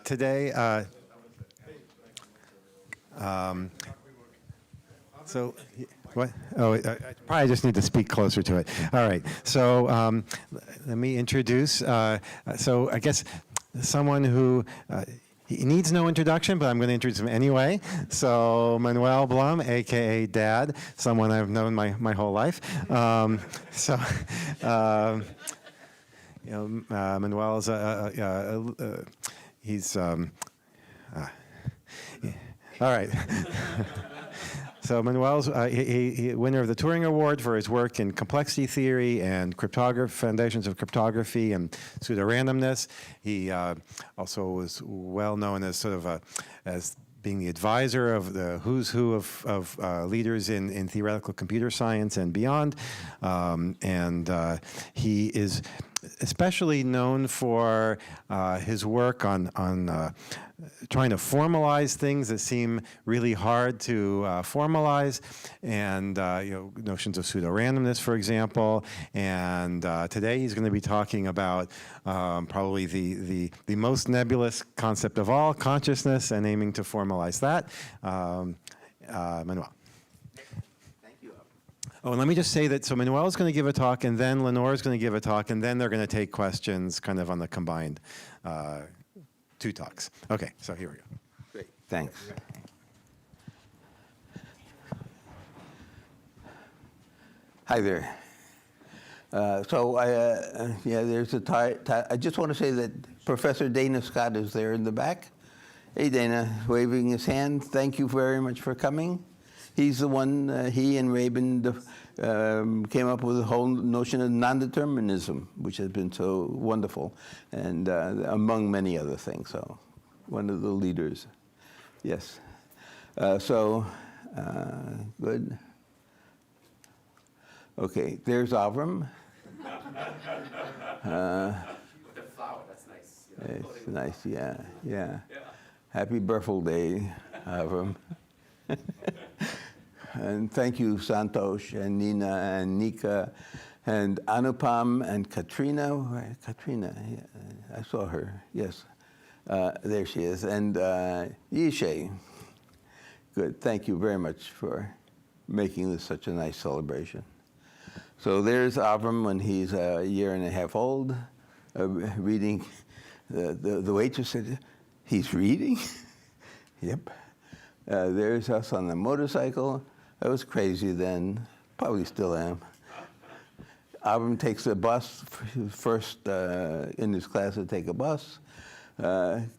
Today, so, what? Oh, I probably just need to speak closer to it. All right. So let me introduce. So I guess someone who he needs no introduction, but I'm going to introduce him anyway. So Manuel Blum, a.k.a. Dad, someone I've known my whole life. Manuel is he's all right. So Manuel's he winner of the Turing Award for his work in complexity theory and foundations of cryptography and pseudorandomness. He also was well known as as being the advisor of the who's who of leaders in theoretical computer science and beyond. He is especially known for his work on trying to formalize things that seem really hard to formalize, and notions of pseudo-randomness, for example. And today he's going to be talking about probably the most nebulous concept of all, consciousness, and aiming to formalize that. Manuel. Oh, and let me just say that, so Manuel is going to give a talk, and then Lenore is going to give a talk, and then they're going to take questions kind of on the combined two talks. Okay, so here we go. Great, thanks. Hi there. There's a I just want to say that Professor Dana Scott is there in the back. Hey, Dana, waving his hand. Thank you very much for coming. He's the one, he and Rabin came up with the whole notion of non-determinism, which has been so wonderful, and among many other things, so one of the leaders. Yes. Good. Okay, there's Avram. With the flower, that's nice. It's nice, yeah. Happy birthday, Avram. And thank you, Santosh and Nina and Nika and Anupam and Katrina. Katrina, I saw her, yes. There she is. And Yishay. Good, thank you very much for making this such a nice celebration. So there's Avram when he's a year and a half old, reading. The waitress said, he's reading? Yep. There's us on the motorcycle. I was crazy then, probably still am. Avram takes a bus, first in his class to take a bus.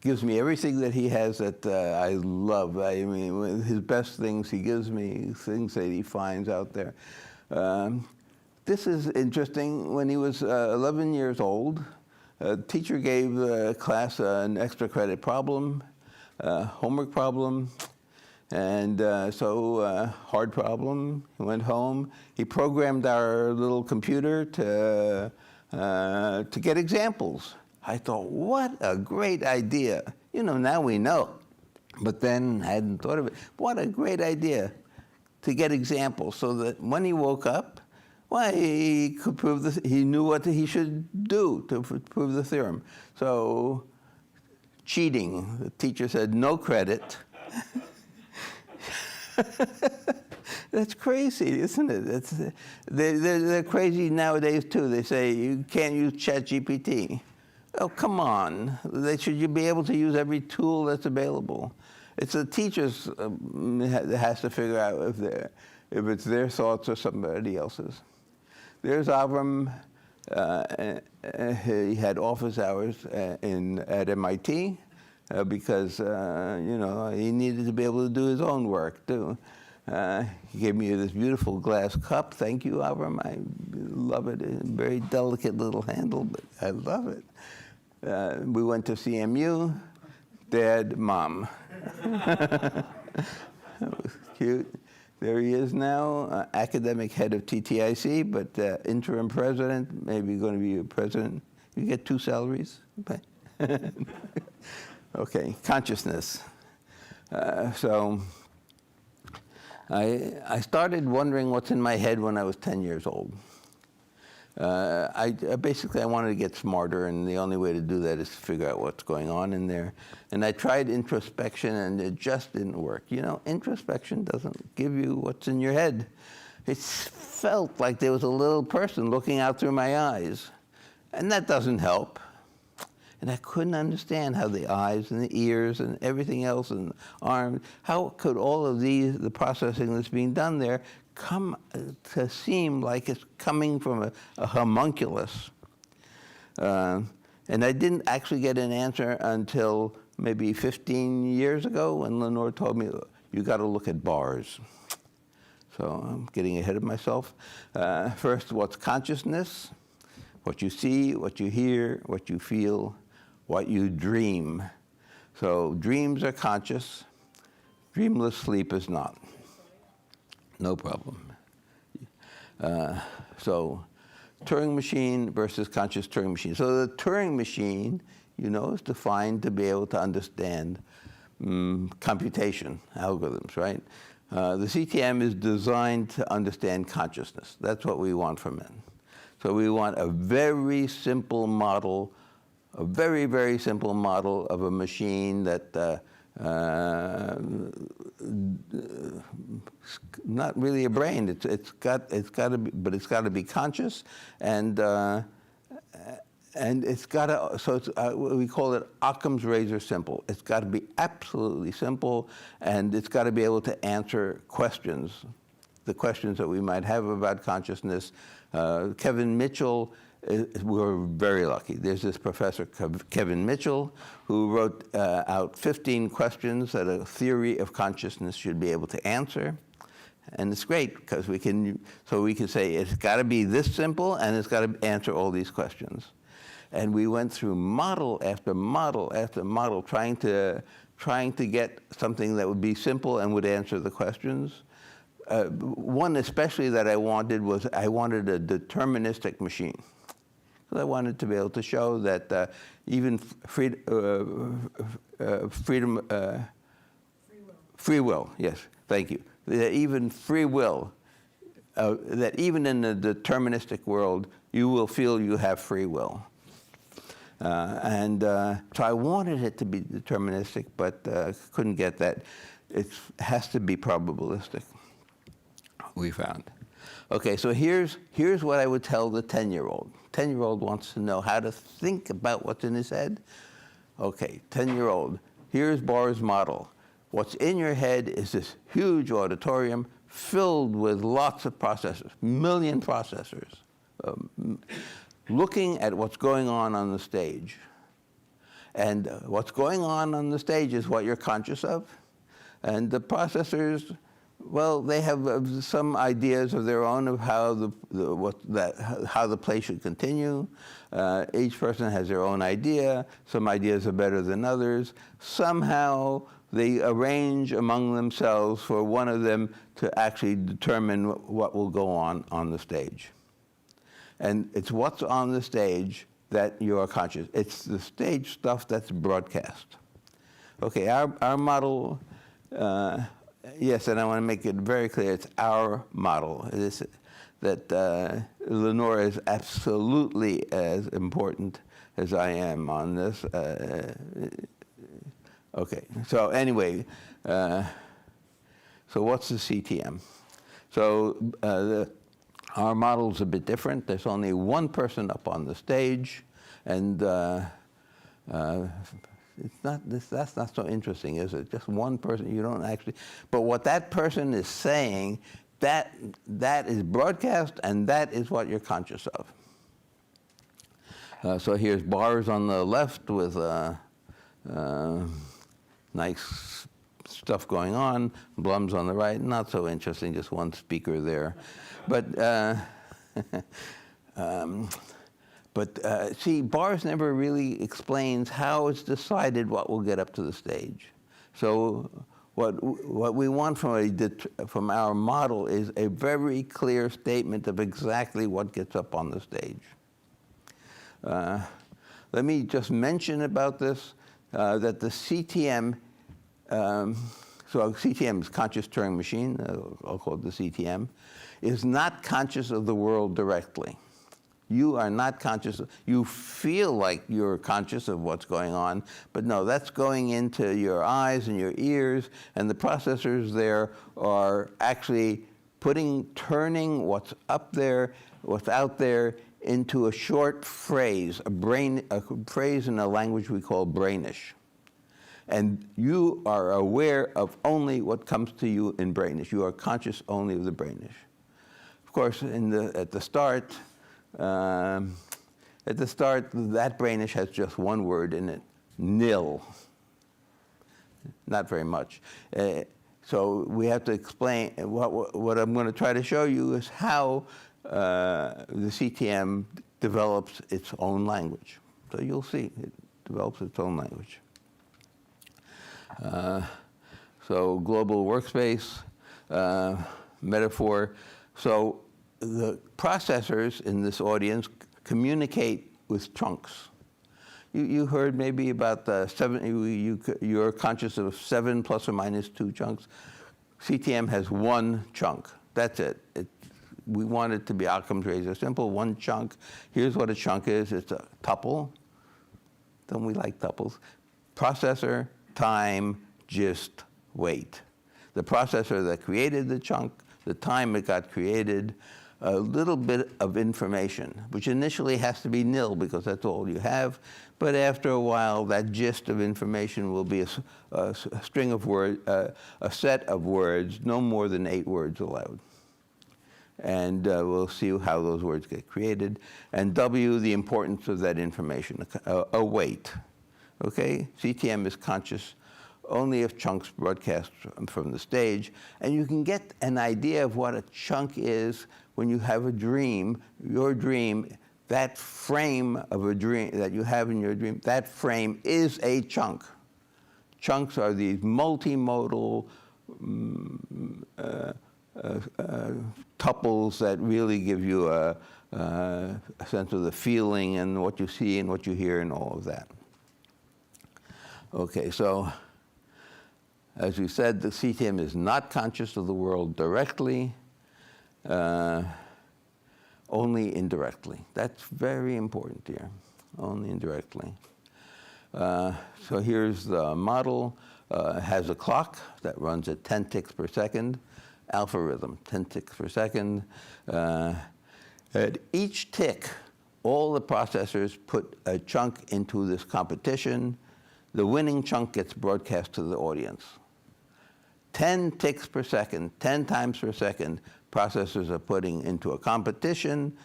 Gives me everything that he has that I love. I mean, his best things he gives me, things that he finds out there. This is interesting. When he was 11 years old, a teacher gave the class an extra credit problem, homework problem. And hard problem. He went home. He programmed our little computer to get examples. I thought, what a great idea. Now we know. But then I hadn't thought of it. What a great idea to get examples so that when he woke up, he could prove he knew what he should do to prove the theorem. So cheating, the teacher said, no credit. That's crazy, isn't it? They're crazy nowadays too. They say you can't use ChatGPT. Oh, come on. You be able to use every tool that's available. It's the teachers that has to figure out if it's their thoughts or somebody else's. There's Avram. He had office hours at MIT. Because he needed to be able to do his own work too. He gave me this beautiful glass cup. Thank you, Avram. I love it. A very delicate little handle, but I love it. We went to CMU. Dad, Mom. That was cute. There he is now, academic head of TTIC, but interim president. Maybe going to be a president. You get 2 salaries. Okay, consciousness. So I started wondering what's in my head when I was 10 years old. Basically I wanted to get smarter, and the only way to do that is to figure out what's going on in there. And I tried introspection, and it just didn't work. You know, introspection doesn't give you what's in your head. It felt like there was a little person looking out through my eyes, and that doesn't help. And I couldn't understand how the eyes and the ears and everything else and arms, how could all of these, the processing that's being done there, come to seem like it's coming from a homunculus. And I didn't actually get an answer until maybe 15 years ago when Lenore told me, you got to look at bars. So I'm getting ahead of myself. First, what's consciousness? What you see, what you hear, what you feel, what you dream. So dreams are conscious. Dreamless sleep is not. No problem. So Turing machine versus conscious Turing machine. So the Turing machine, you know, is defined to be able to understand computation, algorithms, right? The CTM is designed to understand consciousness. That's what we want from it. So we want a very simple model, a very, very simple model of a machine that not really a brain. It's got to be, but it's got to be conscious, and it's got to. So it's we call it Occam's razor simple. It's got to be absolutely simple, and it's got to be able to answer questions, the questions that we might have about consciousness. Kevin Mitchell. We're very lucky. There's this professor, Kevin Mitchell, who wrote out 15 questions that a theory of consciousness should be able to answer. And it's great because we can say it's got to be this simple and it's got to answer all these questions. And we went through model after model after model trying to get something that would be simple and would answer the questions. One especially that I wanted was I wanted a deterministic machine. I wanted to be able to show that even free will, yes, thank you. That even free will, that even in the deterministic world, you will feel you have free will. So I wanted it to be deterministic, but couldn't get that. It has to be probabilistic, we found. Okay, so here's what I would tell the 10-year-old. 10-year-old wants to know how to think about what's in his head. Okay, 10-year-old, here's Bohr's model. What's in your head is this huge auditorium filled with lots of processors, million processors, looking at what's going on the stage. And what's going on the stage is what you're conscious of. And the processors, well, they have some ideas of their own of how the play should continue. Each person has their own idea. Some ideas are better than others. Somehow they arrange among themselves for one of them to actually determine what will go on the stage. And it's what's on the stage that you are conscious. It's the stage stuff that's broadcast. Okay, our model. Yes, and I want to make it very clear, it's our model. It is that Lenore is absolutely as important as I am on this. Okay, so anyway, so what's the CTM? So our model's a bit different. There's only one person up on the stage, and that's not so interesting, is it? Just one person, you don't actually, but what that person is saying, that is broadcast, and that is what you're conscious of. So here's bars on the left with nice stuff going on. Blum's on the right, not so interesting, just one speaker there. But see, bars never really explains how it's decided what will get up to the stage. So what we want from our model is a very clear statement of exactly what gets up on the stage. Let me just mention about this, that the CTM, so CTM is Conscious Turing Machine, I'll call it the CTM, is not conscious of the world directly. You are not conscious. You feel like you're conscious of what's going on, but no, that's going into your eyes and your ears, and the processors there are actually turning what's up there, what's out there, into a short phrase, a phrase in a language we call Brainish. And you are aware of only what comes to you in Brainish. You are conscious only of the Brainish. Of course, at the start, that Brainish has just one word in it, nil. Not very much. So we have to explain, what I'm going to try to show you is how the CTM develops its own language. So you'll see, it develops its own language. So global workspace, metaphor. So the processors in this audience communicate with chunks. You heard maybe about the you're conscious of 7 plus or minus 2 chunks. CTM has 1 chunk. That's it. We want it to be Occam's razor simple, 1 chunk. Here's what a chunk is. It's a tuple. Don't we like tuples? Processor, time, gist, weight. The processor that created the chunk, the time it got created, a little bit of information, which initially has to be nil because that's all you have, but after a while that gist of information will be a string of words, a set of words, no more than 8 words allowed. And we'll see how those words get created. And W, the importance of that information, a weight. Okay, CTM is conscious only if chunks broadcast from the stage. And you can get an idea of what a chunk is when you have a dream. Your dream, that frame of a dream that you have in your dream, that frame is a chunk. Chunks are these multimodal tuples that really give you a sense of the feeling and what you see and what you hear and all of that. Okay, so as we said, the CTM is not conscious of the world directly, only indirectly. That's very important here, only indirectly. So here's the model. It has a clock that runs at 10 ticks per second, alpha rhythm, 10 ticks per second. At each tick, all the processors put a chunk into this competition. The winning chunk gets broadcast to the audience. 10 ticks per second, 10 times per second, processors are putting into a competition.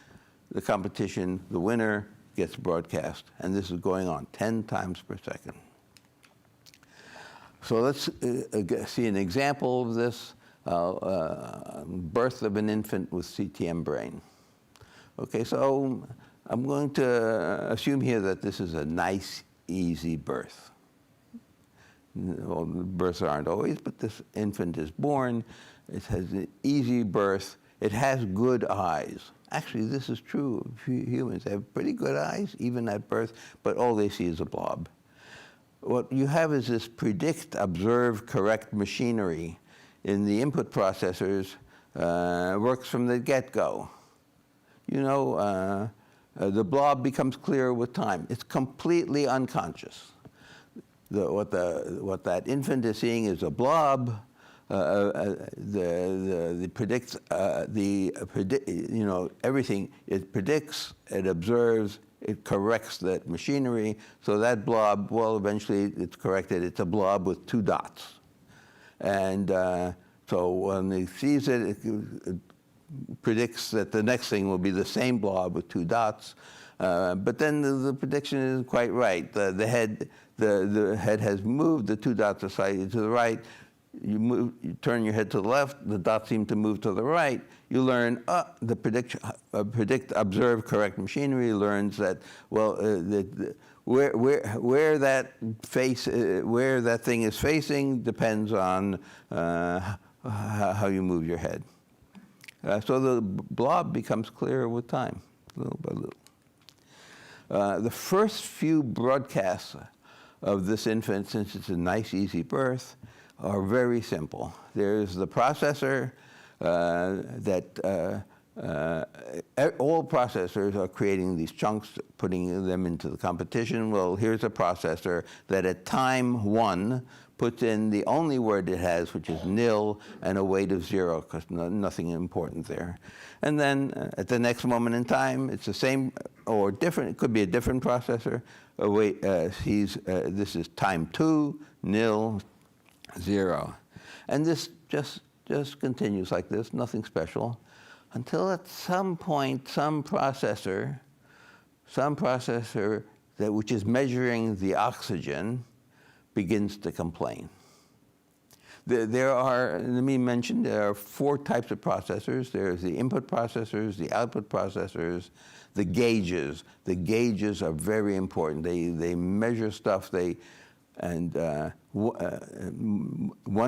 The competition, the winner, gets broadcast. And this is going on 10 times per second. So let's see an example of this. Birth of an infant with CTM brain. Okay, so I'm going to assume here that this is a nice, easy birth. Well, births aren't always, but this infant is born. It has an easy birth. It has good eyes. Actually, this is true of humans. They have pretty good eyes, even at birth, but all they see is a blob. What you have is this predict, observe, correct machinery in the input processors works from the get-go. You know, the blob becomes clear with time. It's completely unconscious. What that infant is seeing is a blob. You know, everything. It predicts, it observes, it corrects that machinery. So that blob, well, eventually it's corrected. It's a blob with 2 dots. And so when it sees it, it predicts that the next thing will be the same blob with 2 dots. But then the prediction isn't quite right. The head has moved. The 2 dots are slightly to the right. You turn your head to the left. The dots seem to move to the right. You learn the predict, observe, correct machinery learns that where that thing is facing depends on how you move your head. So the blob becomes clearer with time, little by little. The first few broadcasts of this infant, since it's a nice, easy birth, are very simple. There's the processor that all processors are creating these chunks, putting them into the competition. Well, here's a processor that at time 1 puts in the only word it has, which is nil, and a weight of 0, because nothing important there. And then at the next moment in time, it's the same or different. It could be a different processor. This is time 2, nil, 0. And this just continues like this, nothing special, until at some point, some processor which is measuring the oxygen begins to complain. There are, let me mention, there are 4 types of processors. There's the input processors, the output processors, the gauges. The gauges are very important. They measure stuff. One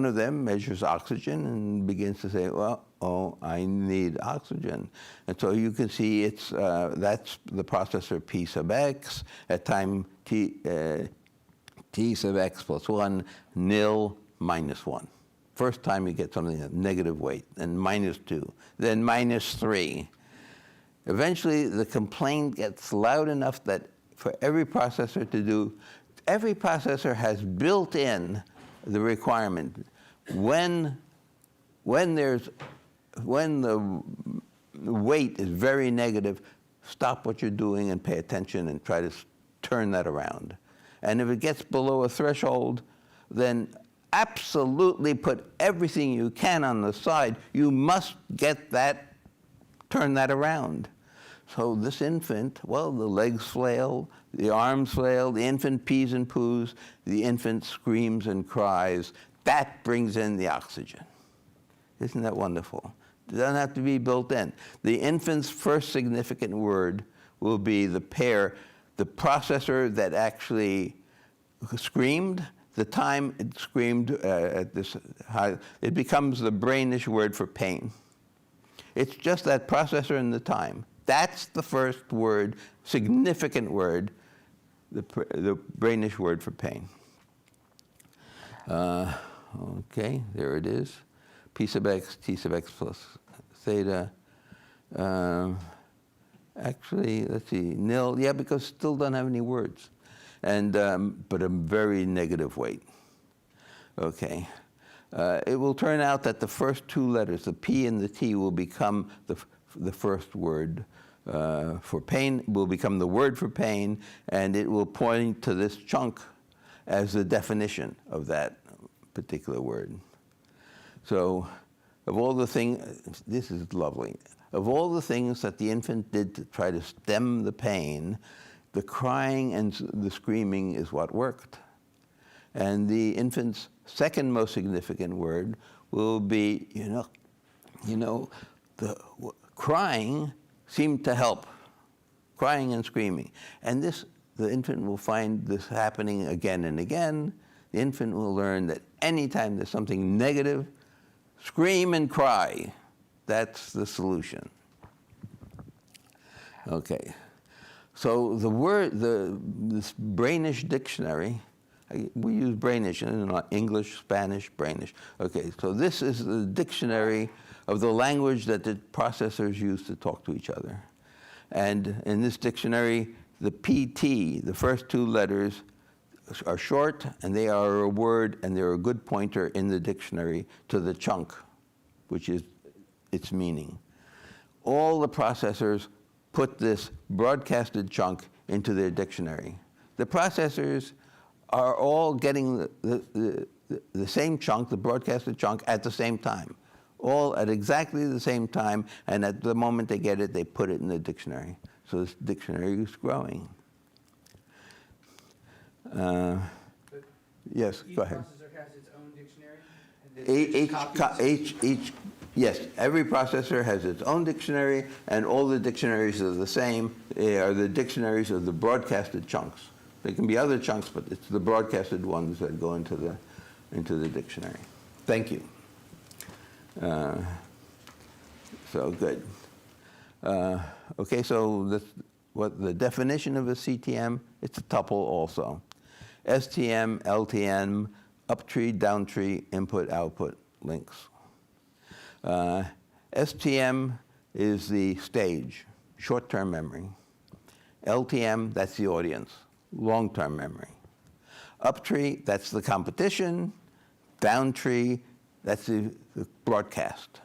of them measures oxygen and begins to say, well, oh, I need oxygen. And so you can see that's the processor P sub x at time t sub x plus 1, nil, minus 1. First time you get something at negative weight, then minus 2, then minus 3. Eventually, the complaint gets loud enough that for every processor to do, every processor has built in the requirement. When the weight is very negative, stop what you're doing and pay attention and try to turn that around. And if it gets below a threshold, then absolutely put everything you can on the side. You must turn that around. So this infant, well, the legs flail, the arms flail, the infant pees and poos, the infant screams and cries. That brings in the oxygen. Isn't that wonderful? It doesn't have to be built in. The infant's first significant word will be the processor that actually screamed. The time it screamed at this high, it becomes the Brainish word for pain. It's just that processor and the time. That's the first word, significant word, the Brainish word for pain. Okay, there it is. P sub x, T sub x plus theta. Actually, let's see, nil, yeah, because still don't have any words. And, but a very negative weight. Okay. It will turn out that the first 2 letters, the P and the T, will become the first word for pain, will become the word for pain, and it will point to this chunk as the definition of that particular word. So of all the things, this is lovely. Of all the things that the infant did to try to stem the pain, the crying and the screaming is what worked. And the infant's second most significant word will be, the crying seemed to help, crying and screaming. And the infant will find this happening again and again. The infant will learn that anytime there's something negative, scream and cry. That's the solution. Okay. So this Brainish dictionary, we use Brainish in English, Spanish, Brainish. Okay, so this is the dictionary of the language that the processors use to talk to each other. And in this dictionary, the PT, the first 2 letters, are short, and they are a word, and they're a good pointer in the dictionary to the chunk, which is its meaning. All the processors put this broadcasted chunk into their dictionary. The processors are all getting the same chunk, the broadcasted chunk, at the same time. All at exactly the same time, and at the moment they get it, they put it in the dictionary. So this dictionary is growing. Yes, go ahead. Each processor has its own dictionary? Yes, every processor has its own dictionary, and all the dictionaries are the same. They are the dictionaries of the broadcasted chunks. There can be other chunks, but it's the broadcasted ones that go into the dictionary. Thank you. So good. Okay, so what the definition of a CTM? It's a tuple also. STM, LTM, uptree, downtree, input, output links. STM is the stage, short-term memory. LTM, that's the audience, long-term memory. Up tree, that's the competition. Down tree, that's the broadcast.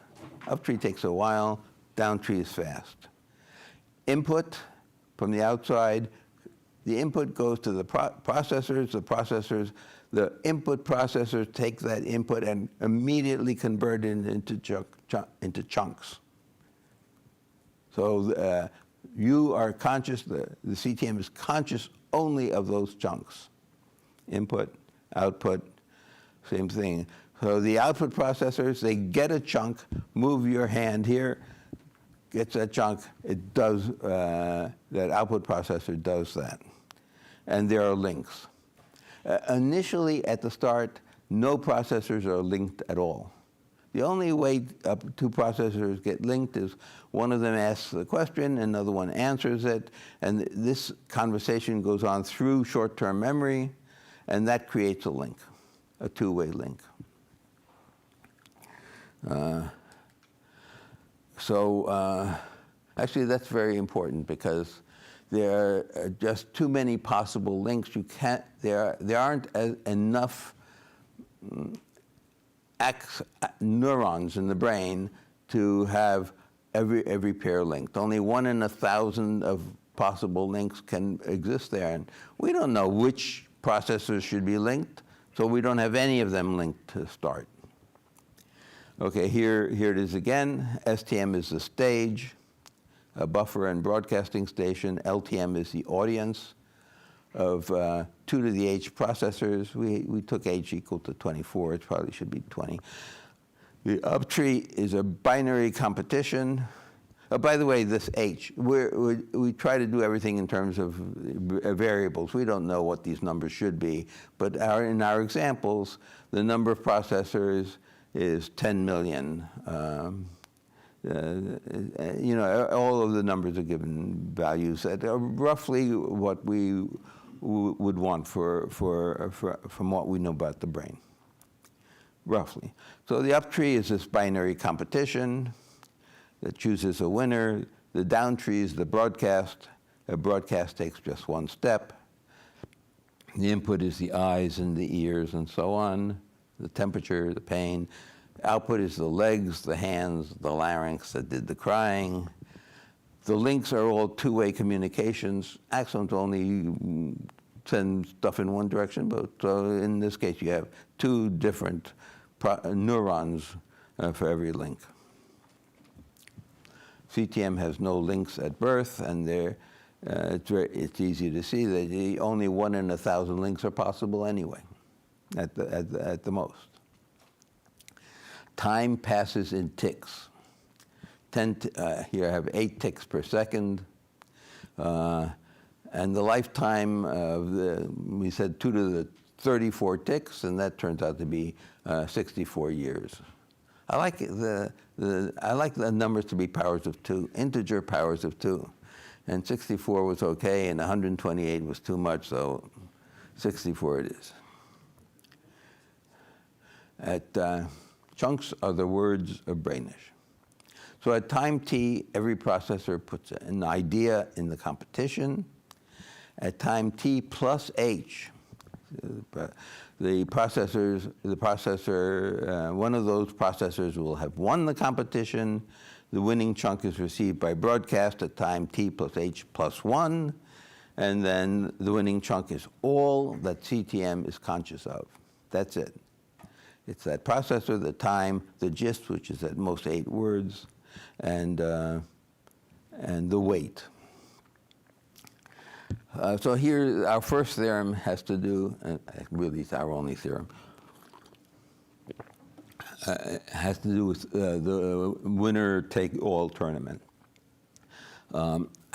Up tree takes a while, down tree is fast. Input from the outside, the input goes to the processors. The input processors take that input and immediately convert it into chunks. So you are conscious, the CTM is conscious only of those chunks. Input, output, same thing. So the output processors, they get a chunk, move your hand here, gets that chunk, it does, that output processor does that. And there are links. Initially, at the start, no processors are linked at all. The only way two processors get linked is one of them asks the question, another one answers it, and this conversation goes on through short-term memory, and that creates a link, a two-way link. Actually, that's very important because there are just too many possible links. You can't. There aren't enough neurons in the brain to have every pair linked. Only 1 in 1,000 of possible links can exist there, and we don't know which processors should be linked, so we don't have any of them linked to start. Okay, here it is again. STM is the stage, a buffer and broadcasting station. LTM is the audience of 2 to the H processors. We took H equal to 24. It probably should be 20. The uptree is a binary competition. Oh, by the way, this H, we try to do everything in terms of variables. We don't know what these numbers should be, but in our examples, the number of processors is 10 million. You know, all of the numbers are given values that are roughly what we would want from what we know about the brain, roughly. So the uptree is this binary competition that chooses a winner. The downtree is the broadcast. A broadcast takes just one step. The input is the eyes and the ears and so on, the temperature, the pain. Output is the legs, the hands, the larynx that did the crying. The links are all two-way communications. Axons only send stuff in one direction, but in this case you have 2 different neurons for every link. CTM has no links at birth, and it's easy to see that only 1 in 1,000 links are possible anyway, at the most. Time passes in ticks. Here I have 8 ticks per second. And the lifetime of we said 2 to the 34 ticks, and that turns out to be 64 years. I like the numbers to be powers of 2, integer powers of 2. And 64 was okay, and 128 was too much, so 64 it is. Chunks are the words of Brainish. So at time t, every processor puts an idea in the competition. At time t plus h, one of those processors will have won the competition. The winning chunk is received by broadcast at time t plus h plus 1. And then the winning chunk is all that CTM is conscious of. That's it. It's that processor, the time, the gist, which is at most 8 words, and the weight. So here, our first theorem has to do, really it's our only theorem, has to do with the winner-take-all tournament.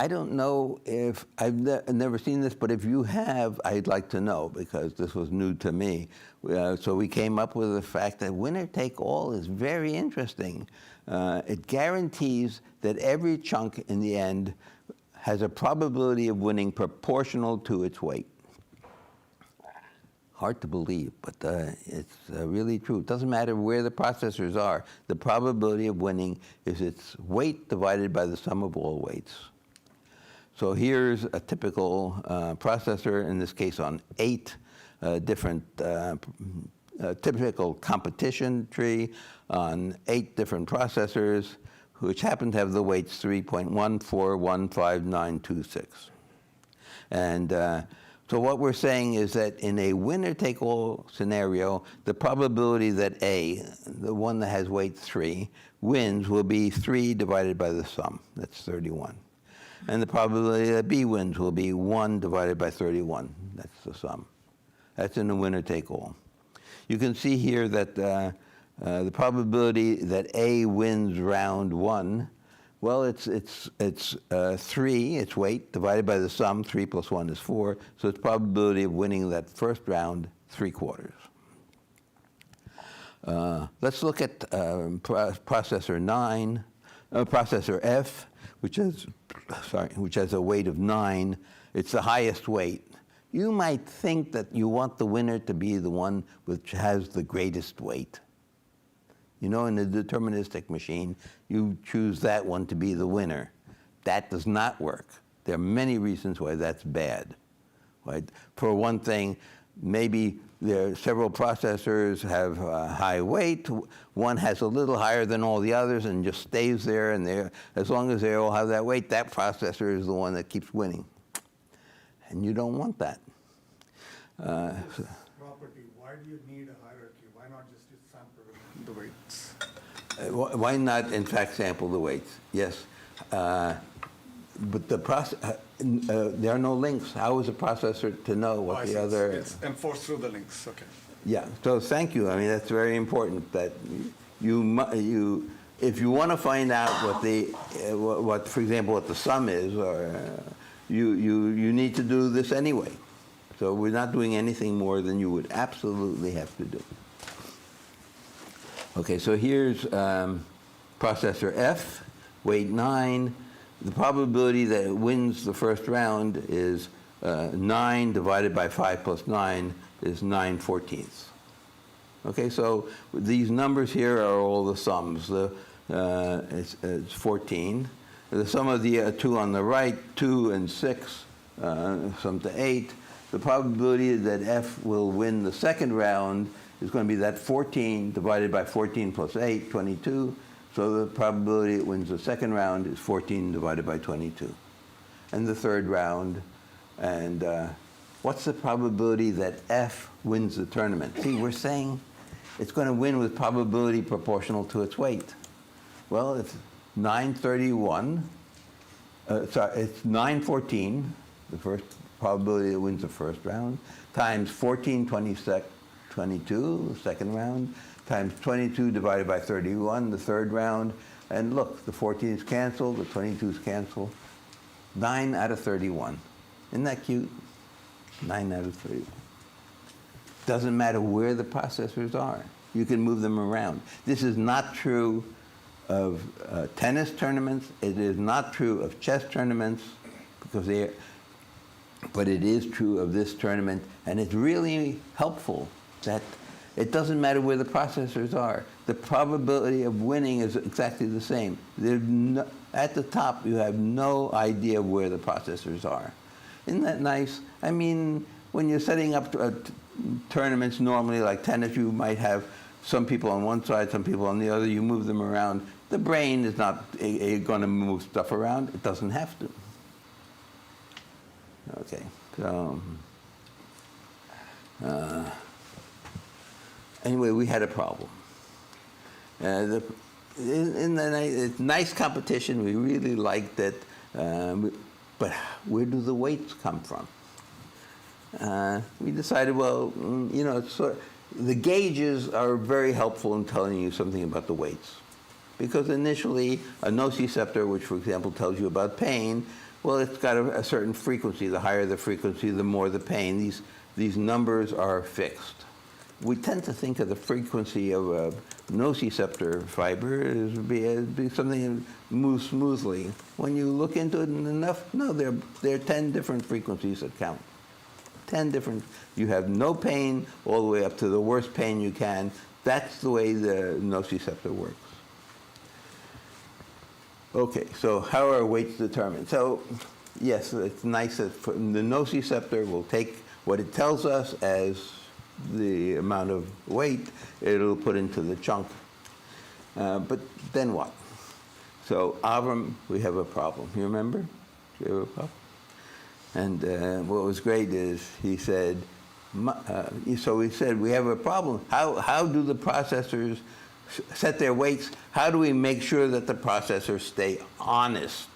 I don't know if, I've never seen this, but if you have, I'd like to know, because this was new to me. So we came up with the fact that winner-take-all is very interesting. It guarantees that every chunk in the end has a probability of winning proportional to its weight. Hard to believe, but it's really true. It doesn't matter where the processors are. The probability of winning is its weight divided by the sum of all weights. So here's a typical processor, in this case on 8 different typical competition tree on 8 different processors, which happen to have the weights 3.141596. And so what we're saying is that in a winner-take-all scenario, the probability that A, the one that has weight 3, wins will be 3 divided by the sum. That's 31. And the probability that B wins will be 1 divided by 31. That's the sum. That's in a winner-take-all. You can see here that the probability that A wins round 1, well, it's 3, its weight, divided by the sum. 3 plus 1 is 4. So its probability of winning that first round, 3/4. Let's look at processor F, which has a weight of 9. It's the highest weight. You might think that you want the winner to be the one which has the greatest weight. You know, in a deterministic machine, you choose that one to be the winner. That does not work. There are many reasons why that's bad. Right? For one thing, maybe there are several processors have high weight. One has a little higher than all the others and just stays there. And as long as they all have that weight, that processor is the one that keeps winning. And you don't want that. Property, why do you need a hierarchy? Why not just sample the weights? Why not, in fact, sample the weights? Yes. But the there are no links. How is a processor to know what the other... It's enforced through the links, okay. Yeah, so thank you. I mean, that's very important that if you want to find out what, for example, what the sum is, or you need to do this anyway. So we're not doing anything more than you would absolutely have to do. Okay, so here's processor F, weight 9. The probability that it wins the first round is 9 divided by 5 plus 9 is 9/14. Okay, so these numbers here are all the sums. It's 14. The sum of the 2 on the right, 2 and 6, sum to 8. The probability that F will win the second round is going to be that 14 divided by 14 plus 8, 22. So the probability it wins the second round is 14 divided by 22. And the third round, and what's the probability that F wins the tournament? See, we're saying it's going to win with probability proportional to its weight. Well, it's 931, it's 914, the first probability that wins the first round, times 1422, the second round, times 22 divided by 31, the third round. And look, the 14 is canceled, the 22 is canceled. 9 out of 31. Isn't that cute? 9 out of 31. Doesn't matter where the processors are. You can move them around. This is not true of tennis tournaments. It is not true of chess tournaments, but it is true of this tournament. And it's really helpful that it doesn't matter where the processors are. The probability of winning is exactly the same. At the top, you have no idea where the processors are. Isn't that nice? I mean, when you're setting up tournaments normally, like tennis, you might have some people on one side, some people on the other. You move them around. The brain is not going to move stuff around. It doesn't have to. Okay, so... anyway, we had a problem. In the nice competition, we really liked it, but where do the weights come from? We decided, well, you know, the gauges are very helpful in telling you something about the weights. Because initially, a nociceptor, which, for example, tells you about pain, well, it's got a certain frequency. The higher the frequency, the more the pain. These numbers are fixed. We tend to think of the frequency of a nociceptor fiber as be something that moves smoothly. When you look into it enough, no, there are 10 different frequencies that count. 10 different, you have no pain all the way up to the worst pain you can. That's the way the nociceptor works. Okay, so how are weights determined? So yes, it's nice that the nociceptor will take what it tells us as the amount of weight, it'll put into the chunk. But then what? So Avram, we have a problem. You remember? We have a problem. And what was great is he said, so he said, we have a problem. How do the processors set their weights? How do we make sure that the processors stay honest?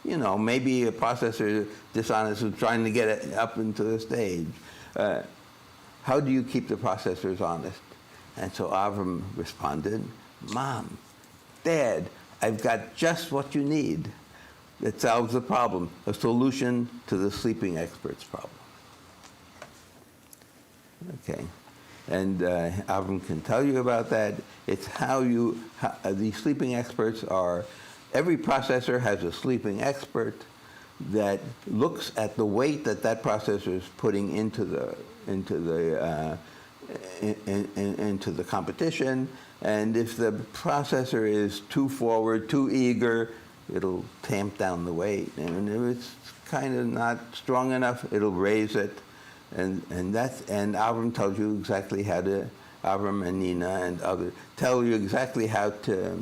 You know, maybe a processor dishonest is trying to get it up into the stage. How do you keep the processors honest? And so Avram responded, Mom, Dad, I've got just what you need that solves the problem, a solution to the sleeping expert's problem. Okay, and Avram can tell you about that. It's how these sleeping experts are, every processor has a sleeping expert that looks at the weight that that processor is putting into the competition, and if the processor is too forward, too eager, it'll tamp down the weight, and if it's kind of not strong enough, it'll raise it, and Avram tells you exactly how to. Avram and Nina and others tell you exactly how to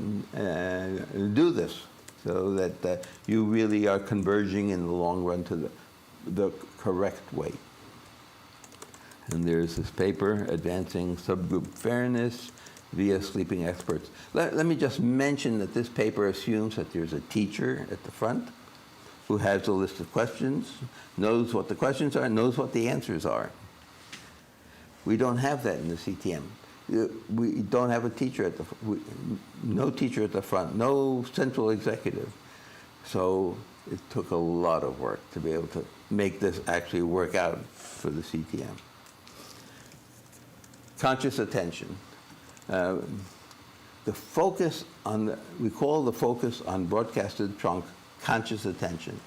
do this, so that you really are converging in the long run to the correct weight. And there's this paper, Advancing Subgroup Fairness via Sleeping Experts. Let me just mention that this paper assumes that there's a teacher at the front who has a list of questions, knows what the questions are, knows what the answers are. We don't have that in the CTM. We don't have a teacher at the no teacher at the front, no central executive. So it took a lot of work to be able to make this actually work out for the CTM. Conscious attention. The focus on, we call the focus on broadcasted trunk conscious attention.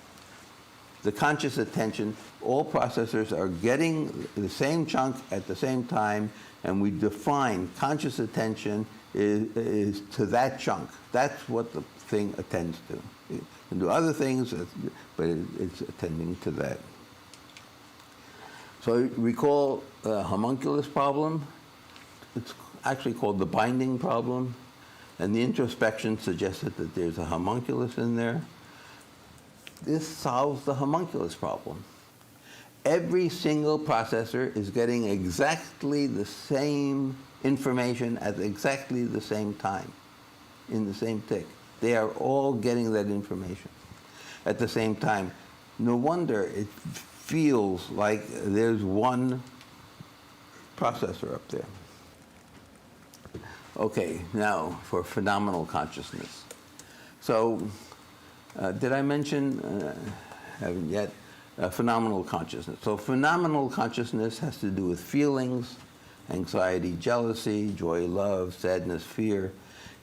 The conscious attention, all processors are getting the same chunk at the same time, and we define conscious attention is to that chunk. That's what the thing attends to. It can do other things, but it's attending to that. So recall the homunculus problem. It's actually called the binding problem, and the introspection suggested that there's a homunculus in there. This solves the homunculus problem. Every single processor is getting exactly the same information at exactly the same time, in the same tick. They are all getting that information at the same time. No wonder it feels like there's one processor up there. Okay, now for phenomenal consciousness. So, did I mention, haven't yet, phenomenal consciousness. So phenomenal consciousness has to do with feelings, anxiety, jealousy, joy, love, sadness, fear.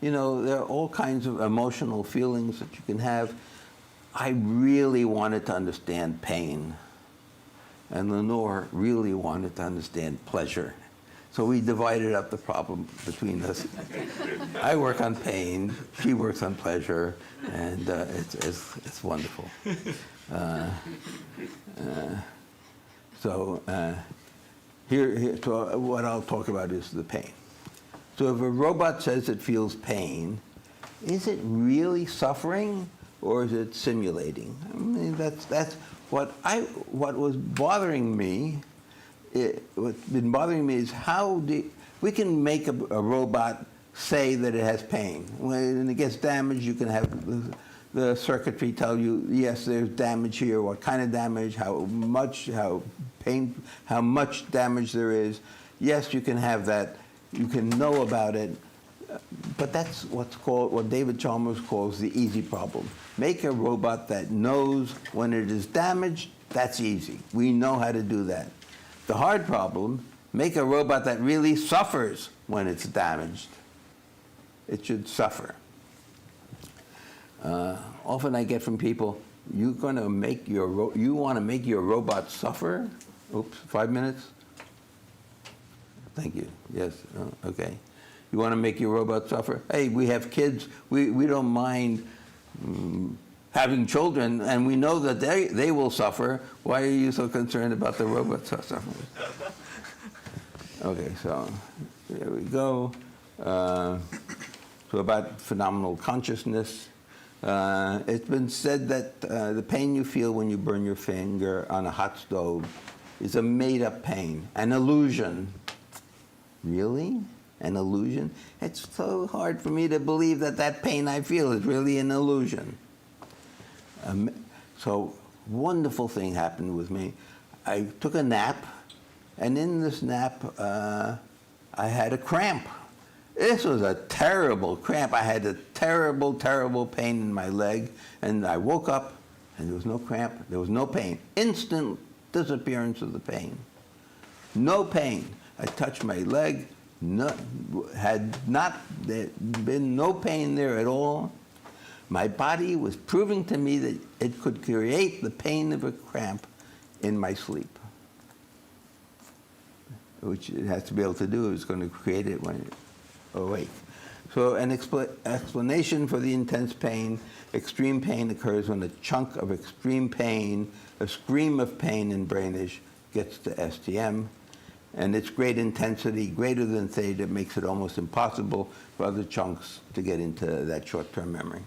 You know, there are all kinds of emotional feelings that you can have. I really wanted to understand pain, and Lenore really wanted to understand pleasure. So we divided up the problem between us. I work on pain, she works on pleasure, and it's wonderful. Here, so what I'll talk about is the pain. So if a robot says it feels pain, is it really suffering, or is it simulating? I mean, that's what was bothering me. What's been bothering me is how we can make a robot say that it has pain. When it gets damaged, you can have the circuitry tell you, yes, there's damage here, what kind of damage, how much damage there is. Yes, you can have that. You can know about it. But that's what David Chalmers calls the easy problem. Make a robot that knows when it is damaged. That's easy. We know how to do that. The hard problem, make a robot that really suffers when it's damaged. It should suffer. Often I get from people, you want to make your robot suffer? Oops, 5 minutes? Thank you. Yes, okay. You want to make your robot suffer? Hey, we have kids. We don't mind having children, and we know that they will suffer. Why are you so concerned about the robots suffering? Okay, so there we go. So about phenomenal consciousness. It's been said that the pain you feel when you burn your finger on a hot stove is a made-up pain, an illusion. Really? An illusion? It's so hard for me to believe that that pain I feel is really an illusion. So wonderful thing happened with me. I took a nap, and in this nap, I had a cramp. This was a terrible cramp. I had a terrible, terrible pain in my leg, and I woke up, and there was no cramp, there was no pain. Instant disappearance of the pain. No pain. I touched my leg, had not been no pain there at all. My body was proving to me that it could create the pain of a cramp in my sleep, which it has to be able to do. It's going to create it when it's awake. So an explanation for the intense pain. Extreme pain occurs when a chunk of extreme pain, a scream of pain in Brainish, gets to STM. And its great intensity, greater than theta, makes it almost impossible for other chunks to get into that short-term memory.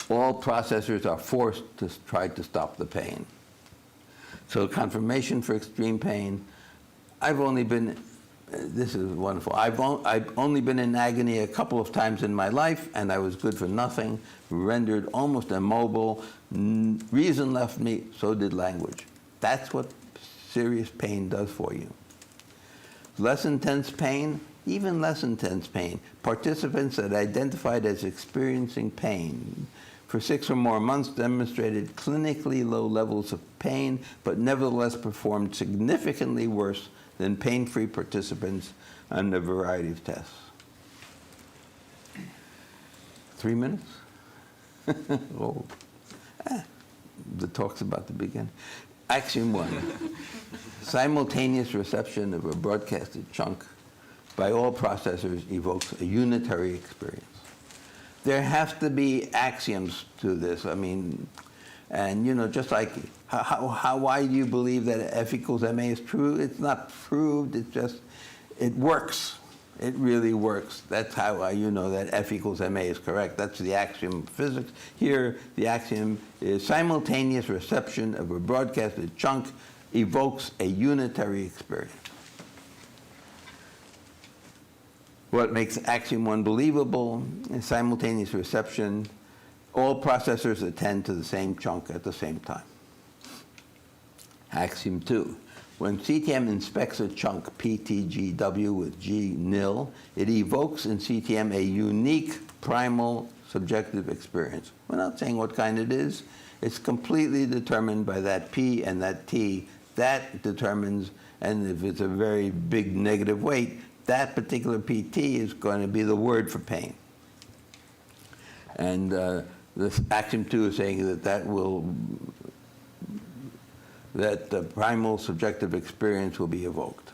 All processors are forced to try to stop the pain. So confirmation for extreme pain. I've only been, this is wonderful, I've only been in agony a couple of times in my life, and I was good for nothing, rendered almost immobile. Reason left me, so did language. That's what serious pain does for you. Less intense pain, even less intense pain. Participants that identified as experiencing pain for 6 or more months demonstrated clinically low levels of pain, but nevertheless performed significantly worse than pain-free participants on a variety of tests. 3 minutes? Oh. The talk's about to begin. Axiom 1. Simultaneous reception of a broadcasted chunk by all processors evokes a unitary experience. There have to be axioms to this. I mean, and you know, just like why do you believe that F equals ma is true? It's not proved. It's just, it works. It really works. That's how you know that F equals ma is correct. That's the axiom of physics. Here, the axiom is simultaneous reception of a broadcasted chunk evokes a unitary experience. What makes axiom 1 believable is simultaneous reception. All processors attend to the same chunk at the same time. Axiom 2. When CTM inspects a chunk PTGW with G nil, it evokes in CTM a unique primal subjective experience. We're not saying what kind it is. It's completely determined by that P and that T. That determines, and if it's a very big negative weight, that particular PT is going to be the word for pain. And this axiom 2 is saying that that the primal subjective experience will be evoked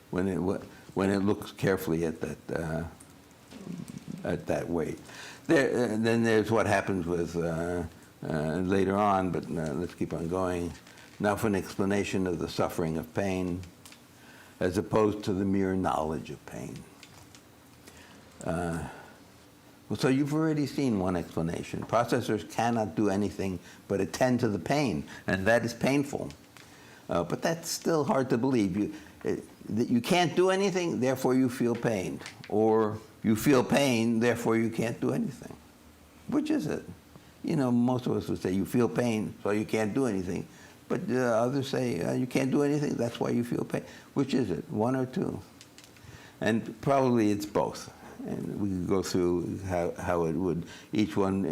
when it looks carefully at that weight. Then there's what happens with later on, but let's keep on going. Now for an explanation of the suffering of pain, as opposed to the mere knowledge of pain. So you've already seen one explanation. Processors cannot do anything but attend to the pain, and that is painful. But that's still hard to believe. You can't do anything, therefore you feel pain. Or you feel pain, therefore you can't do anything. Which is it? You know, most of us would say you feel pain, so you can't do anything. But others say you can't do anything, that's why you feel pain. Which is it, one or two? And probably it's both. And we can go through how it would, each one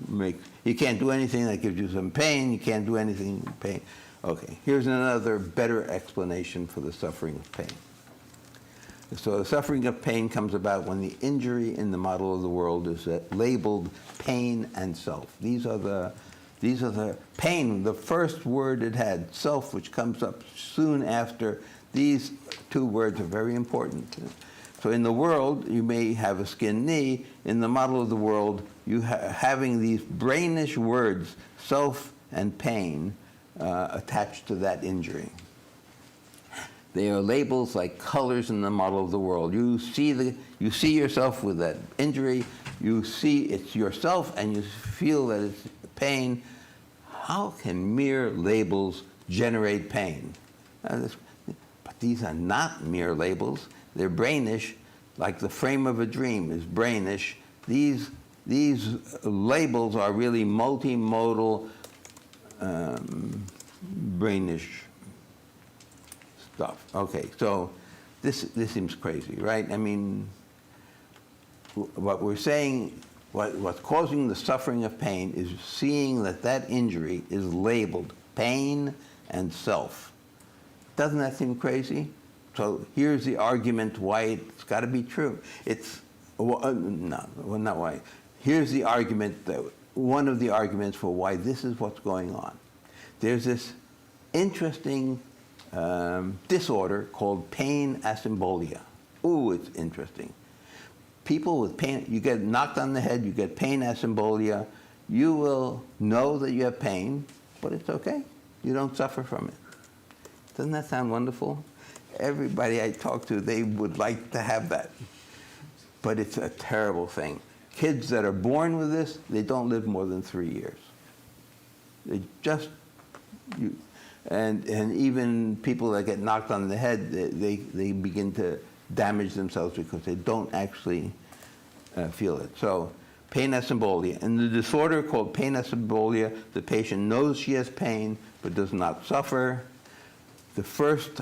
make, you can't do anything that gives you some pain, you can't do anything pain. Okay, here's another better explanation for the suffering of pain. So the suffering of pain comes about when the injury in the model of the world is labeled pain and self. These are the These are the pain, the first word it had, self, which comes up soon after. These two words are very important. So in the world, you may have a skinned knee. In the model of the world, you having these brainish words, self and pain, attached to that injury. They are labels like colors in the model of the world. You see yourself with that injury. You see it's yourself, and you feel that it's pain. How can mere labels generate pain? But these are not mere labels. They're brainish, like the frame of a dream is brainish. These labels are really multimodal, brainish stuff. Okay, so this seems crazy, right? I mean, what we're saying, what's causing the suffering of pain is seeing that that injury is labeled pain and self. Doesn't that seem crazy? So here's the argument why it's got to be true. Not why. Here's the argument, one of the arguments for why this is what's going on. There's this interesting disorder called pain asymbolia. Ooh, it's interesting. People with pain, you get knocked on the head, you get pain asymbolia. You will know that you have pain, but it's okay. You don't suffer from it. Doesn't that sound wonderful? Everybody I talk to, they would like to have that. But it's a terrible thing. Kids that are born with this, they don't live more than 3 years. They just, and even people that get knocked on the head, they begin to damage themselves because they don't actually feel it. So pain asymbolia. In the disorder called pain asymbolia, the patient knows she has pain but does not suffer. The first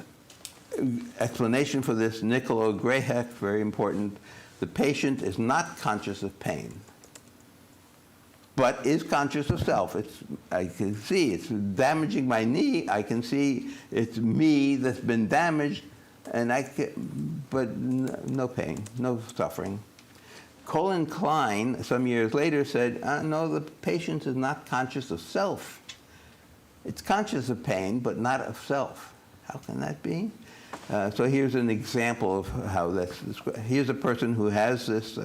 explanation for this, Nicola Grayheck, very important. The patient is not conscious of pain, but is conscious of self. I can see it's damaging my knee. I can see it's me that's been damaged, but no pain, no suffering. Colin Klein, some years later, said, no, the patient is not conscious of self. It's conscious of pain, but not of self. How can that be? So here's an example of how that's described. Here's a person who has this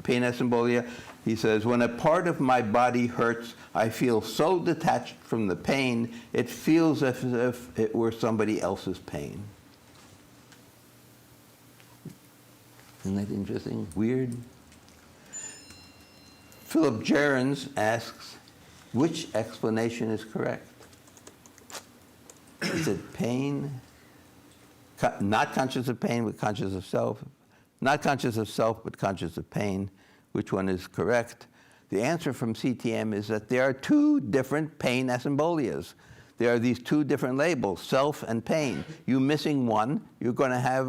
pain asymbolia. He says, when a part of my body hurts, I feel so detached from the pain, it feels as if it were somebody else's pain. Isn't that interesting? Weird? Philip Gerrans asks, which explanation is correct? Is it pain? Not conscious of pain, but conscious of self. Not conscious of self, but conscious of pain. Which one is correct? The answer from CTM is that there are two different pain asymbolias. There are these two different labels, self and pain. You missing one, you're going to have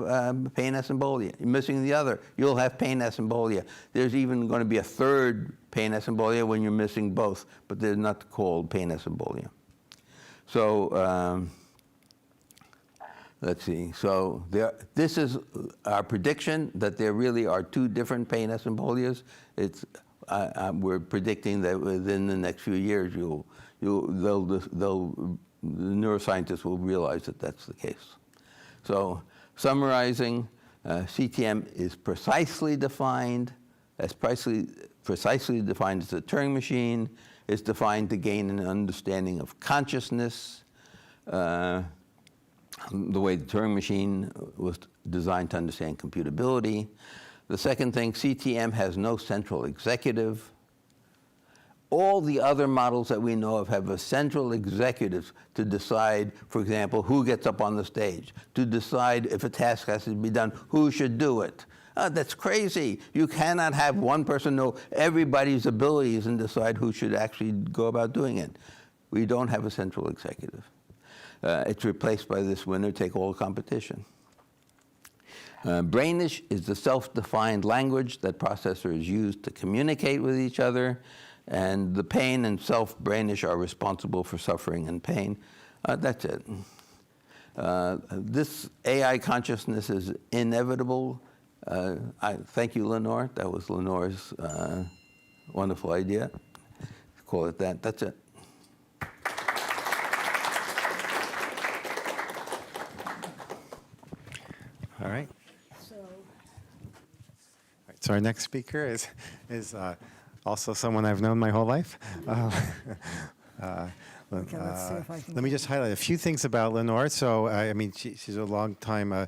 pain asymbolia. You're missing the other, you'll have pain asymbolia. There's even going to be a third pain asymbolia when you're missing both, but they're not called pain asymbolia. So let's see. So this is our prediction that there really are two different pain asymbolias. We're predicting that within the next few years, the neuroscientists will realize that that's the case. So summarizing, CTM is precisely defined as precisely defined as a Turing machine. It's defined to gain an understanding of consciousness. The way the Turing machine was designed to understand computability. The second thing, CTM has no central executive. All the other models that we know of have a central executive to decide, for example, who gets up on the stage, to decide if a task has to be done, who should do it. That's crazy. You cannot have one person know everybody's abilities and decide who should actually go about doing it. We don't have a central executive. It's replaced by this winner-take-all competition. Brainish is the self-defined language that processors use to communicate with each other, and the pain and self-brainish are responsible for suffering and pain. That's it. This AI consciousness is inevitable. Thank you, Lenore. That was Lenore's wonderful idea. Call it that. That's it. All right. So, So our next speaker is also someone I've known my whole life. okay, let's see if I can. Let me just highlight a few things about Lenore. So, I mean, she's a long time